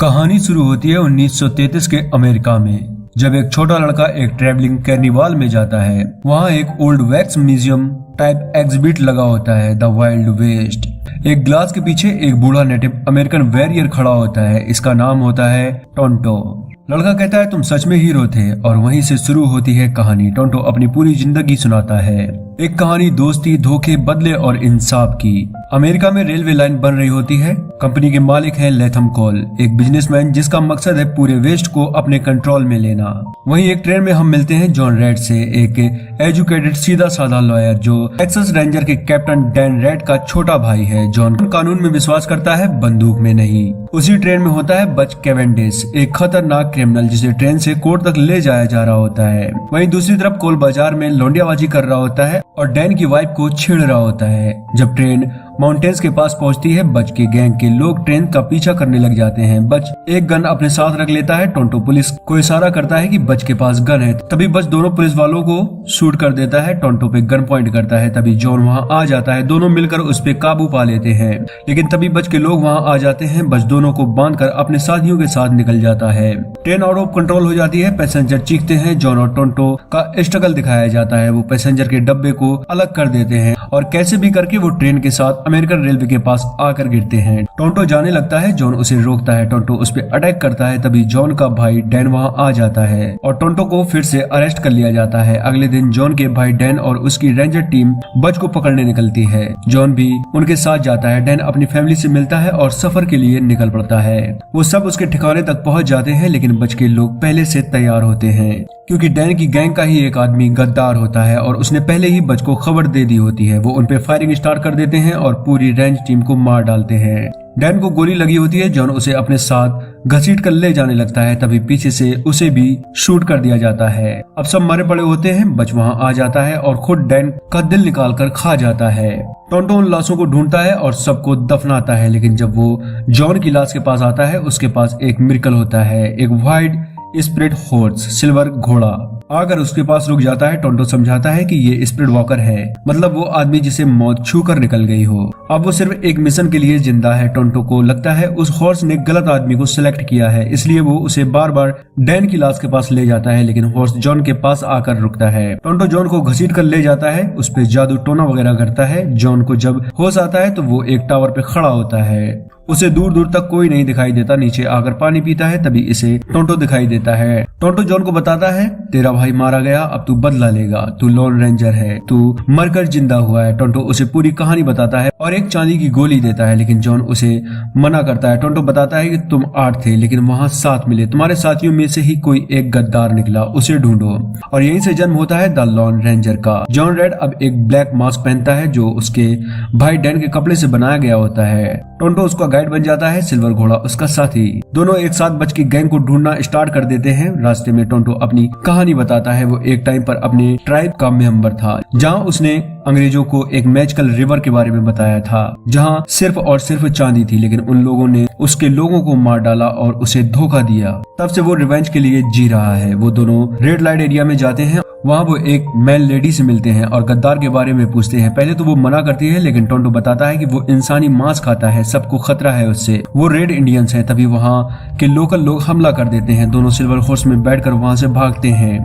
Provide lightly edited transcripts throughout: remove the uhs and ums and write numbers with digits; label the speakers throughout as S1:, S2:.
S1: कहानी शुरू होती है 1933 के अमेरिका में, जब एक छोटा लड़का एक ट्रैवलिंग कार्निवाल में जाता है। वहाँ एक old wax museum type exhibit लगा होता है, द वाइल्ड वेस्ट। एक ग्लास के पीछे एक बूढ़ा नेटिव अमेरिकन वॉरियर खड़ा होता है। इसका नाम होता है टोंटो। लड़का कहता है तुम सच में हीरो थे, और वहीं से शुरू होती है कहानी। टोंटो अपनी पूरी जिंदगी सुनाता है, एक कहानी दोस्ती, धोखे, बदले और इंसाफ की। अमेरिका में रेलवे लाइन बन रही होती है। कंपनी के मालिक हैं लेथम कोल, एक बिजनेसमैन जिसका मकसद है पूरे वेस्ट को अपने कंट्रोल में लेना। वहीं एक ट्रेन में हम मिलते हैं जॉन रेड से, एक एजुकेटेड सीधा साधा लॉयर जो टेक्सास रेंजर के कैप्टन डैन रेड का छोटा भाई है। जॉन कानून में विश्वास करता है, बंदूक में नहीं। उसी ट्रेन में होता है बच कैवेंडिश, एक खतरनाक क्रिमिनल जिसे ट्रेन से कोर्ट तक ले जाया जा रहा होता है। वहीं दूसरी तरफ कोल बाजार में लौंडियाबाजी कर रहा होता है और डैन की वाइफ को छेड़ रहा होता है। जब ट्रेन माउंटेन्स के पास पहुंचती है, बच के गैंग के लोग ट्रेन का पीछा करने लग जाते हैं। बच एक गन अपने साथ रख लेता है। टोंटो पुलिस को इशारा करता है कि बच के पास गन है। तभी बच दोनों पुलिस वालों को शूट कर देता है। टोंटो पे गन पॉइंट करता है। तभी जॉन वहां आ जाता है। दोनों मिलकर उस पे काबू पा लेते हैं, लेकिन तभी बच के लोग वहां आ जाते हैं। बच दोनों को बांधकर अपने साथियों के साथ निकल जाता है। ट्रेन आउट ऑफ कंट्रोल हो जाती है। पैसेंजर चीखते हैं। जॉन और टोंटो का स्ट्रगल दिखाया जाता है। वो पैसेंजर के डब्बे को अलग कर देते हैं और कैसे भी करके वो ट्रेन के साथ अमेरिकन रेलवे के पास आकर गिरते हैं। टोंटो जाने लगता है। जॉन उसे रोकता है। टोंटो उस पर अटैक करता है। तभी जॉन का भाई डैन वहां आ जाता है और टोंटो को फिर से अरेस्ट कर लिया जाता है। अगले दिन जॉन के भाई डैन और उसकी रेंजर टीम बच को पकड़ने निकलती है। जॉन भी उनके साथ जाता है। डैन अपनी फैमिली से मिलता है और सफर के लिए निकल पड़ता है। वो सब उसके ठिकाने तक पहुंच जाते हैं, लेकिन बच के लोग पहले से तैयार होते हैं, क्योंकि डैन की गैंग का ही एक आदमी गद्दार होता है और उसने पहले ही बच को खबर दे दी होती है। वो उन पे फायरिंग स्टार्ट कर देते हैं और पूरी रेंज टीम को मार डालते हैं। डैन को गोली लगी होती है। जॉन उसे अपने साथ घसीट कर ले जाने लगता है। तभी पीछे से उसे भी शूट कर दिया जाता है। अब सब मरे पड़े होते हैं। बच वहां आ जाता है और खुद डैन का दिल निकाल कर खा जाता है। टोंटो उन लाशों को ढूंढता है और सबको दफनाता है, लेकिन जब वो जॉन की लाश के पास आता है, उसके पास एक मिरेकल होता है। एक व्हाइट स्प्रिट हॉर्स, सिल्वर घोड़ा आकर उसके पास रुक जाता है। टोंटो समझाता है कि ये स्पिरिट वॉकर है, मतलब वो आदमी जिसे मौत छू कर निकल गई हो। अब वो सिर्फ एक मिशन के लिए जिंदा है। टोंटो को लगता है उस हॉर्स ने गलत आदमी को सिलेक्ट किया है, इसलिए वो उसे बार बार डैन की लाश के पास ले जाता है, लेकिन हॉर्स जॉन के पास आकर रुकता है। टोंटो जॉन को घसीट कर ले जाता है, उस पे जादू टोना वगैरह करता है। जॉन को जब होश आता है तो वो एक टावर पे खड़ा होता है। उसे दूर दूर तक कोई नहीं दिखाई देता। नीचे आकर पानी पीता है, तभी इसे टोंटो दिखाई देता है। टोंटो जॉन को बताता है तेरा भाई मारा गया, अब तू बदला लेगा। तू लोन रेंजर है, तू मरकर जिंदा हुआ है। टोंटो उसे पूरी कहानी बताता है और एक चांदी की गोली देता है, लेकिन जॉन उसे मना करता है। टोंटो बताता है कि तुम 8 थे, लेकिन वहाँ 7 मिले। तुम्हारे साथियों में से ही कोई एक गद्दार निकला, उसे ढूंढो। और यहीं से जन्म होता है द लॉन रेंजर का। जॉन रेड अब एक ब्लैक मास्क पहनता है जो उसके भाई डैन के कपड़े से बनाया गया होता है। टोंटो उसका गाइड बन जाता है, सिल्वर घोड़ा उसका साथी। दोनों एक साथ बच की गैंग को ढूंढना स्टार्ट कर देते हैं। रास्ते में टोंटो अपनी कहानी बताता है। वो एक टाइम पर अपने ट्राइब का मेंबर था, जहां उसने अंग्रेजों को एक मैजिकल रिवर के बारे में बताया था, जहां सिर्फ और सिर्फ चांदी थी, लेकिन उन लोगों ने उसके लोगों को मार डाला और उसे धोखा दिया। तब से वो रिवेंज के लिए जी रहा है। वो दोनों रेड लाइट एरिया में जाते हैं। वहाँ वो एक मेल लेडी से मिलते हैं और गद्दार के बारे में पूछते हैं। पहले तो वो मना करती है, लेकिन टोंटो बताता है कि वो इंसानी मांस खाता है, सबको खतरा है उससे, वो रेड इंडियंस हैं। तभी वहाँ के लोकल लोग हमला कर देते हैं। दोनों सिल्वर हॉर्स में बैठकर वहाँ से भागते हैं।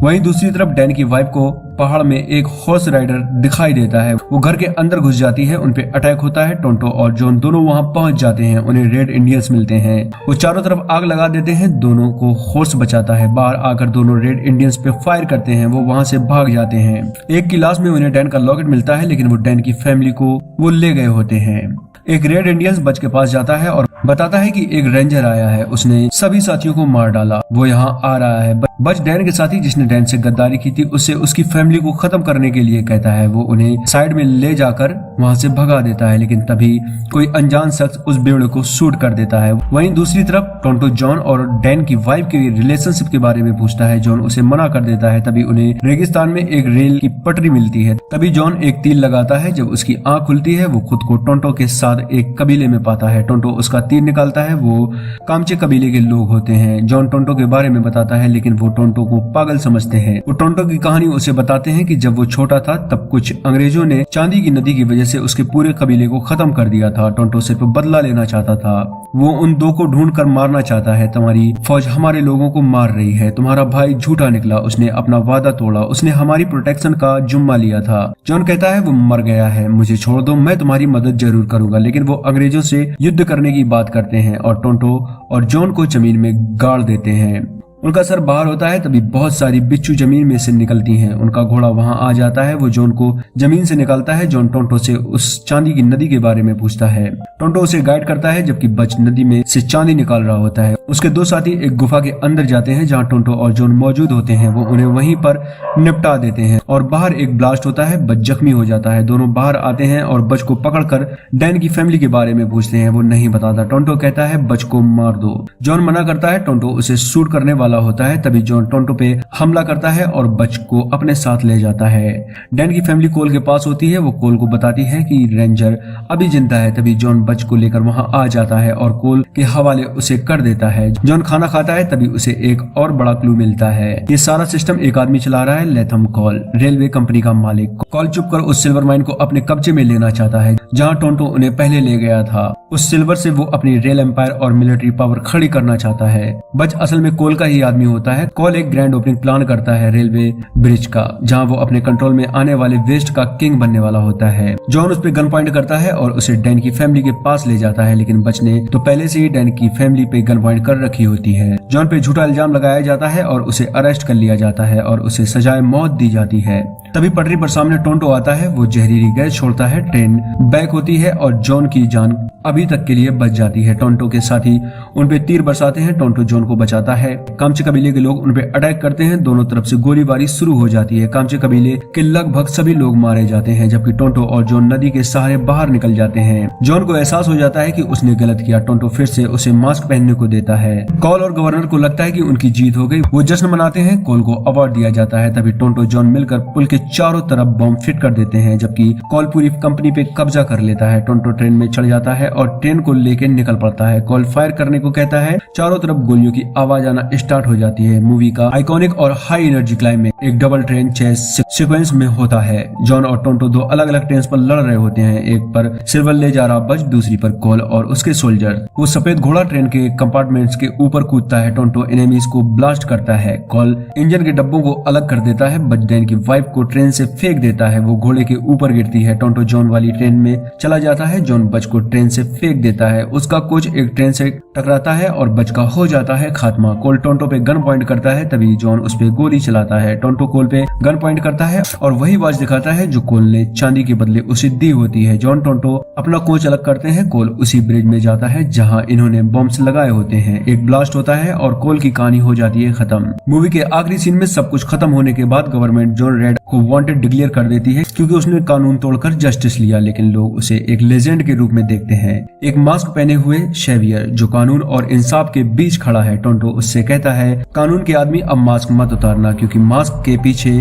S1: वहीं दूसरी तरफ डैन की वाइफ को पहाड़ में एक हॉर्स राइडर दिखाई देता है। वो घर के अंदर घुस जाती है, उनपे अटैक होता है। टोंटो और जॉन दोनों वहां पहुंच जाते हैं। उन्हें रेड इंडियंस मिलते हैं। वो चारों तरफ आग लगा देते हैं। दोनों को हॉर्स बचाता है। बाहर आकर दोनों रेड इंडियंस पे फायर करते हैं। वो वहां से भाग जाते हैं। एक की लाश में उन्हें डैन का लॉकेट मिलता है, लेकिन वो डैन की फैमिली को वो ले गए होते हैं। एक रेड इंडियंस बच के पास जाता है और बताता है कि एक रेंजर आया है, उसने सभी साथियों को मार डाला, वो यहाँ आ रहा है। बच डैन के साथी जिसने डैन से गद्दारी की थी, उससे उसकी फैमिली को खत्म करने के लिए कहता है। वो उन्हें साइड में ले जाकर वहाँ से भगा देता है, लेकिन तभी कोई अनजान शख्स उस बेवड़े को शूट कर देता है। वहीं दूसरी तरफ टोंटो जॉन और डैन की वाइफ के रिलेशनशिप के बारे में पूछता है। जॉन उसे मना कर देता है। तभी उन्हें रेगिस्तान में एक रेल की पटरी मिलती है। तभी जॉन एक तीर लगाता है। जब उसकी आंख खुलती है, वो खुद को टोंटो के साथ एक कबीले में पाता है। टोंटो उसका तीर निकालता है। वो कामचे कबीले के लोग होते हैं। जॉन टोंटो के बारे में बताता है, लेकिन वो टोंटो को पागल समझते हैं। वो टोंटो की कहानी उसे बताते हैं कि जब वो छोटा था तब कुछ अंग्रेजों ने चांदी की नदी की वजह से उसके पूरे कबीले को खत्म कर दिया था। टोंटो सिर्फ बदला लेना चाहता था। वो उन दो को ढूंढ कर मारना चाहता है। तुम्हारी फौज हमारे लोगों को मार रही है। तुम्हारा भाई झूठा निकला, उसने अपना वादा तोड़ा, उसने हमारी प्रोटेक्शन का जुम्मा लिया था। जॉन कहता है वो मर गया है, मुझे छोड़ दो, मैं तुम्हारी मदद जरूर करूंगा। लेकिन वो अंग्रेजों से युद्ध करने की बात करते हैं और टोंटो और जॉन को जमीन में गाड़ देते हैं। उनका सर बाहर होता है तभी बहुत सारी बिच्छू जमीन में से निकलती हैं। उनका घोड़ा वहां आ जाता है। वो जॉन को जमीन से निकालता है। जॉन टोंटो से उस चांदी की नदी के बारे में पूछता है। टोंटो उसे गाइड करता है जबकि बच नदी में से चांदी निकाल रहा होता है। उसके दो साथी एक गुफा के अंदर जाते हैं जहाँ टोंटो और जॉन मौजूद होते हैं। वो उन्हें वहीं पर निपटा देते हैं और बाहर एक ब्लास्ट होता है। बच जख्मी हो जाता है। दोनों बाहर आते हैं और बच को पकड़कर डैन की फैमिली के बारे में पूछते हैं। वो नहीं बताता। टोंटो कहता है बच को मार दो। जॉन मना करता है। टोंटो उसे शूट करने वाला होता है तभी जॉन टोंटो पे हमला करता है और बच को अपने साथ ले जाता है। डैन की फैमिली कोल के पास होती है। वो कोल को बताती है कि रेंजर अभी जिंदा है। तभी जॉन बच को लेकर वहां आ जाता है और कोल के हवाले उसे कर देता है। जॉन खाना खाता है तभी उसे एक और बड़ा क्लू मिलता है। ये सारा सिस्टम एक आदमी चला रहा है, लेथम कॉल, रेलवे कंपनी का मालिक। कॉल चुप कर उस सिल्वर माइन को अपने कब्जे में लेना चाहता है जहाँ टोंटो उन्हें पहले ले गया था। उस सिल्वर से वो अपनी रेल एम्पायर और मिलिट्री पावर खड़ी करना चाहता है। बच असल में कोल का ही आदमी होता है। कॉल एक ग्रैंड ओपनिंग प्लान करता है रेलवे ब्रिज का, जहां वो अपने कंट्रोल में आने वाले वेस्ट का किंग बनने वाला होता है। जॉन उस पर गन पॉइंट करता है और उसे डैन की फैमिली के पास ले जाता है। लेकिन बच ने तो पहले से ही डैन की फैमिली पे गन पॉइंट कर रखी होती है। जॉन पे झूठा इल्जाम लगाया जाता है और उसे अरेस्ट कर लिया जाता है और उसे सजाए मौत दी जाती है। तभी पटरी पर सामने टोंटो आता है। वो जहरीली गैस छोड़ता है। ट्रेन बैक होती है और जॉन की जान अभी तक के लिए बच जाती है। टोंटो के साथी उन पे तीर बरसाते हैं। टोंटो जॉन को बचाता है। कामचे कबीले के लोग उन पे अटैक करते हैं। दोनों तरफ से गोलीबारी शुरू हो जाती है। कामचे कबीले के लगभग सभी लोग मारे जाते हैं जबकि टोंटो और जॉन नदी के सहारे बाहर निकल जाते हैं। जॉन को एहसास हो जाता है कि उसने गलत किया। टोंटो फिर से उसे मास्क पहनने को देता है। कॉल और गवर्नर को लगता है कि उनकी जीत हो गई। वो जश्न मनाते हैं। कॉल को अवार्ड दिया जाता है। तभी टोंटो जॉन मिलकर पुल के चारों तरफ बम फिट कर देते हैं जबकि कॉल पूरी कंपनी पे कब्जा कर लेता है। टोंटो ट्रेन में चढ़ जाता है और ट्रेन को लेकर निकल पड़ता है। कॉल फायर करने को कहता है। चारों तरफ गोलियों की आवाज आना स्टार्ट हो जाती है। मूवी का आइकॉनिक और हाई एनर्जी क्लाइमेक्स एक डबल ट्रेन चेस सीक्वेंस में होता है। जॉन और टोंटो दो अलग अलग ट्रेन पर लड़ रहे होते हैं। एक पर सिल्वर ले जा रहा बच, दूसरी पर कॉल और उसके सोल्जर। वो सफेद घोड़ा ट्रेन के कंपार्टमेंट्स के ऊपर कूदता है। टोंटो एनिमीज को ब्लास्ट करता है। कॉल इंजन के डब्बों को अलग कर देता है। बच डैन की वाइफ को ट्रेन से फेंक देता है। वो घोड़े के ऊपर गिरती है। टोंटो जॉन वाली ट्रेन में चला जाता है। जॉन बच को ट्रेन से फेंक देता है। उसका कोच एक ट्रेन से टकराता है और बच का हो जाता है खात्मा। कॉल टोंटो पे गन पॉइंट करता है तभी जॉन उस पे गोली चलाता है। टोंटो कोल पे गन पॉइंट करता है और वही आवाज दिखाता है जो कोल ने चांदी के बदले उसे दी होती है। जॉन टोंटो अपना कोच अलग करते हैं। कोल उसी ब्रिज में जाता है जहां इन्होंने बॉम्ब्स लगाए होते हैं। एक ब्लास्ट होता है और कोल की कहानी हो जाती है खत्म। मूवी के आखिरी सीन में सब कुछ खत्म होने के बाद गवर्नमेंट जॉन रेड को वांटेड डिक्लेयर कर देती है क्योंकि उसने कानून तोड़कर जस्टिस लिया। लेकिन लोग उसे एक लेजेंड के रूप में देखते हैं, एक मास्क पहने हुए शेवियर जो कानून और इंसाफ के बीच खड़ा है। टोंटो उससे कहता है कानून के आदमी अब मास्क मत उतारना क्योंकि मास्क के पीछे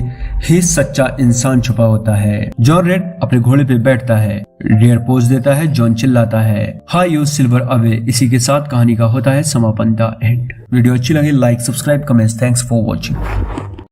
S1: ही सच्चा इंसान छुपा होता है। जॉन रेड अपने घोड़े पे बैठता है, रेयर पोज देता है। जॉन चिल्लाता है हाई यू सिल्वर अवे। इसी के साथ कहानी का होता है समापन, द एंड। वीडियो अच्छी लगे like subscribe comments. Thanks for watching.